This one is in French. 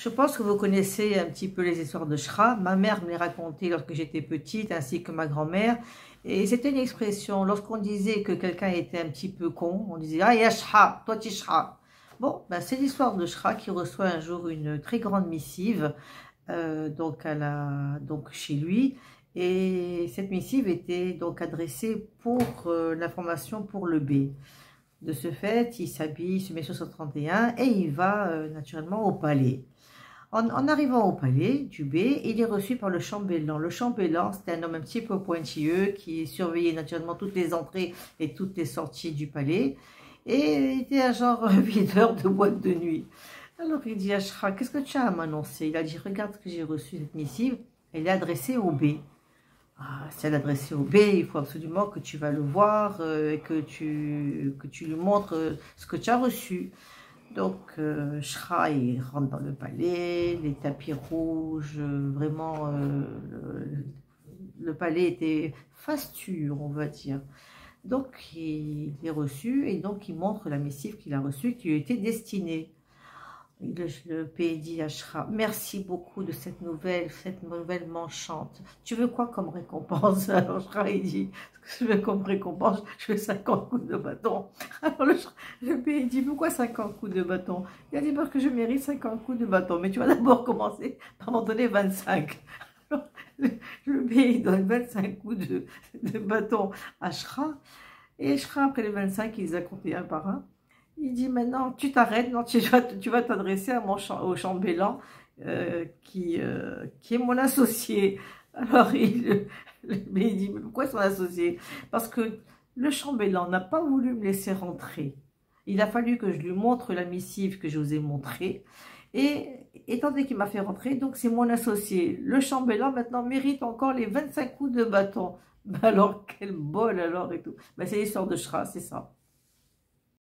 Je pense que vous connaissez un petit peu les histoires de Shra. Ma mère me les racontait lorsque j'étais petite, ainsi que ma grand-mère. Et c'était une expression, lorsqu'on disait que quelqu'un était un petit peu con, on disait « Ah, ya Shra, toi tu Shra ». Bon, ben, c'est l'histoire de Shra qui reçoit un jour une très grande missive donc chez lui. Et cette missive était donc adressée pour l'information pour le B. De ce fait, il s'habille, il se met sur 131 et il va naturellement au palais. En arrivant au palais du B, il est reçu par le chambellan. Le chambellan, c'était un homme un petit peu pointilleux qui surveillait naturellement toutes les entrées et toutes les sorties du palais. Et il était un genre videur de boîte de nuit. Alors il dit à Shra, qu'est-ce que tu as à m'annoncer? Il a dit, regarde ce que j'ai reçu, cette missive. Elle est adressée au B. Ah, si elle est adressée au B, il faut absolument que tu vas le voir et que tu lui montres ce que tu as reçu. Donc, Shra, il rentre dans le palais, les tapis rouges, vraiment, le palais était fastueux, on va dire. Donc, il est reçu et donc il montre la missive qu'il a reçue, qui lui était destinée. Le pays dit à Shra, merci beaucoup de cette nouvelle m'enchante. Tu veux quoi comme récompense? Alors Shra, il dit, ce que je veux comme récompense, je veux 50 coups de bâton. Alors le pays dit, pourquoi 50 coups de bâton? Il a dit, parce que je mérite 50 coups de bâton, mais tu vas d'abord commencer par m'en donner 25. Alors, le pays donne 25 coups de bâton à Shra, et Shra, après les 25, il les a comptés un par un. Il dit maintenant, tu t'arrêtes, tu vas t'adresser au chambellan qui est mon associé. Alors il dit, mais pourquoi son associé? Parce que le chambellan n'a pas voulu me laisser rentrer. Il a fallu que je lui montre la missive que je vous ai montrée. Et étant donné qu'il m'a fait rentrer, donc c'est mon associé. Le chambellan maintenant mérite encore les 25 coups de bâton. Alors quel bol alors et tout. Ben, c'est l'histoire de Shra, c'est ça.